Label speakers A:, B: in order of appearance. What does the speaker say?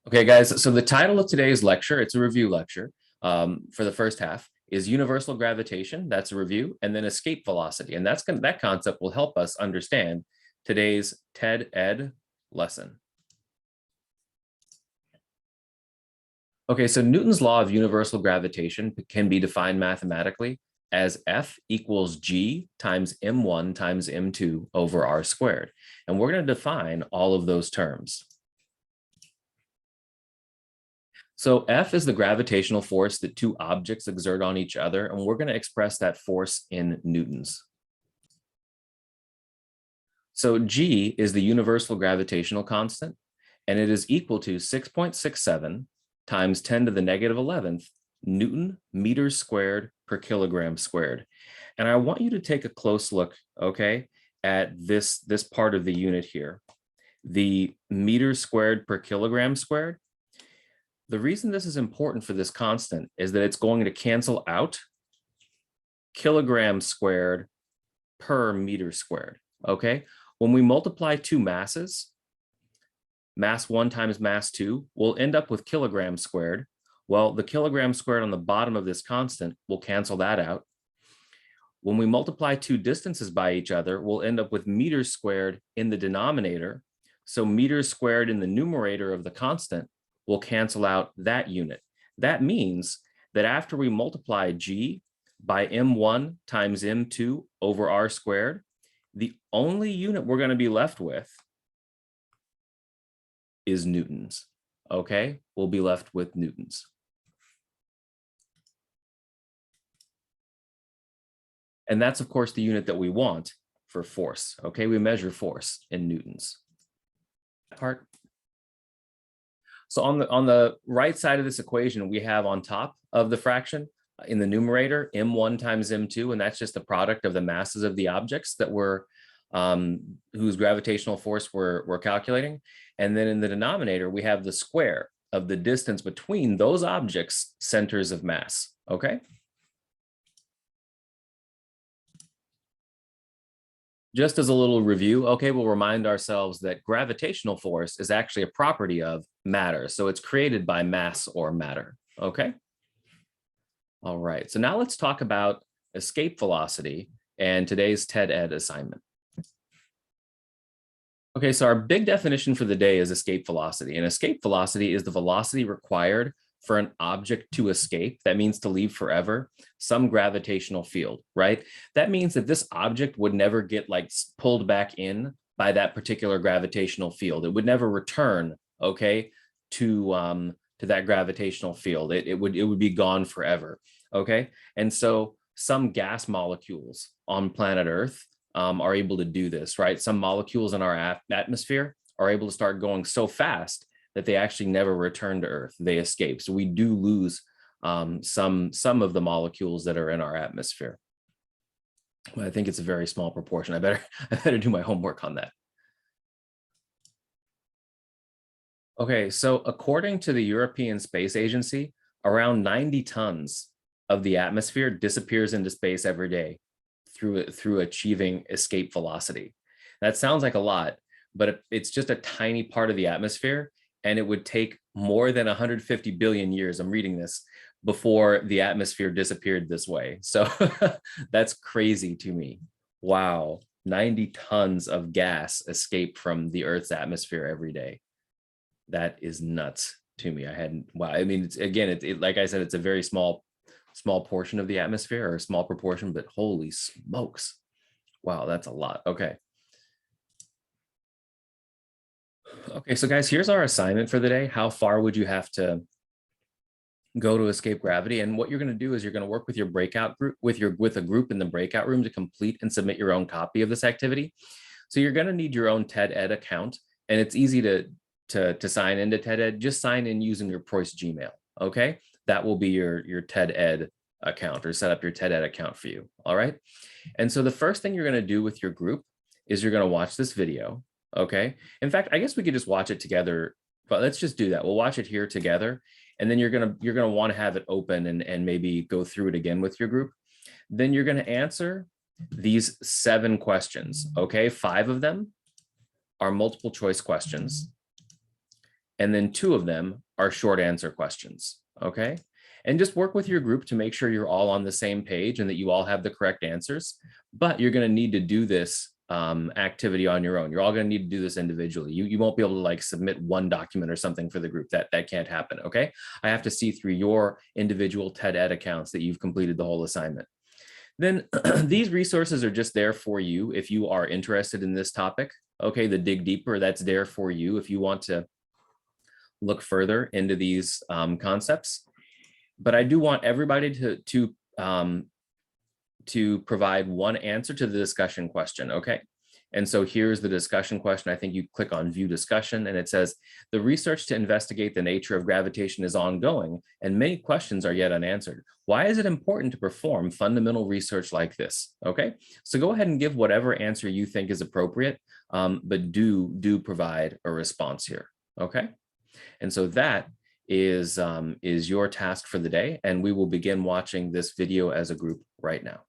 A: Okay, guys, so the title of today's lecture, it's a review lecture for the first half, is universal gravitation. That's a review, and then escape velocity. And that concept will help us understand today's TED Ed lesson. Okay, so Newton's law of universal gravitation can be defined mathematically as F equals G times M1 times M2 over R squared. And we're going to define all of those terms. So F is the gravitational force that two objects exert on each other, and we're going to express that force in newtons. So G is the universal gravitational constant, and it is equal to 6.67 times 10 to the negative 11th Newton meters squared per kilogram squared. And I want you to take a close look, okay, at this part of the unit here, the meters squared per kilogram squared. The reason this is important for this constant is that it's going to cancel out kilograms squared per meter squared, okay? When we multiply two masses, mass 1 times mass 2, we'll end up with kilograms squared. Well, the kilograms squared on the bottom of this constant will cancel that out. When we multiply two distances by each other, we'll end up with meters squared in the denominator. So meters squared in the numerator of the constant will cancel out that unit. That means that after we multiply G by M1 times M2 over R squared, the only unit we're going to be left with is newtons, okay? We'll be left with newtons. And that's, of course, the unit that we want for force, okay? We measure force in newtons. Part. So on the right side of this equation, we have on top of the fraction in the numerator, M1 times M2, and that's just the product of the masses of the objects that were whose gravitational force we're calculating. And then in the denominator, we have the square of the distance between those objects' centers of mass, okay? Just as a little review, okay, we'll remind ourselves that gravitational force is actually a property of matter. So it's created by mass or matter, okay? All right, so now let's talk about escape velocity and today's TED Ed assignment. Okay, so our big definition for the day is escape velocity. And escape velocity is the velocity required for an object to escape. That means to leave forever some gravitational field, right? That means that this object would never get like pulled back in by that particular gravitational field. It would never return, okay, to that gravitational field. It would be gone forever, okay? And so some gas molecules on planet Earth are able to do this, right? Some molecules in our atmosphere are able to start going so fast that they actually never return to Earth. They escape. So we do lose some of the molecules that are in our atmosphere. But I think it's a very small proportion. I better do my homework on that. Okay, so according to the European Space Agency, around 90 tons of the atmosphere disappears into space every day through achieving escape velocity. That sounds like a lot, but it's just a tiny part of the atmosphere, and it would take more than 150 billion years, I'm reading this, before the atmosphere disappeared this way. So that's crazy to me. Wow, 90 tons of gas escape from the Earth's atmosphere every day. That is nuts to me. Wow, I mean, like I said, it's a very small portion of the atmosphere, or a small proportion, but holy smokes. Wow, that's a lot. Okay. Okay, so guys, here's our assignment for the day. How far would you have to go to escape gravity? And what you're going to do is you're going to work with your breakout group, with a group in the breakout room to complete and submit your own copy of this activity. So you're going to need your own TED Ed account, and it's easy to sign into TED Ed. Just sign in using your Preuss Gmail, okay? That will be your TED Ed account, or set up your TED Ed account for you, all right? And so the first thing you're going to do with your group is you're going to watch this video, okay? In fact, I guess we could just watch it together, but let's just do that. We'll watch it here together, and then you're going to want to have it open and maybe go through it again with your group. Then you're going to answer these 7 questions, okay? 5 of them are multiple choice questions, and then 2 of them are short answer questions, okay? And just work with your group to make sure you're all on the same page and that you all have the correct answers. But you're going to need to do this activity on your own. You're all going to need to do this individually. You won't be able to like submit one document or something for the group. That can't happen, okay? I have to see through your individual TED Ed accounts that you've completed the whole assignment. Then these resources are just there for you if you are interested in this topic, okay? The Dig Deeper, that's there for you if you want to look further into these concepts. But I do want everybody to provide one answer to the discussion question, okay? And so here's the discussion question. I think you click on view discussion and it says, the research to investigate the nature of gravitation is ongoing and many questions are yet unanswered. Why is it important to perform fundamental research like this? Okay, so go ahead and give whatever answer you think is appropriate, but do provide a response here, okay? And so that is your task for the day, and we will begin watching this video as a group right now.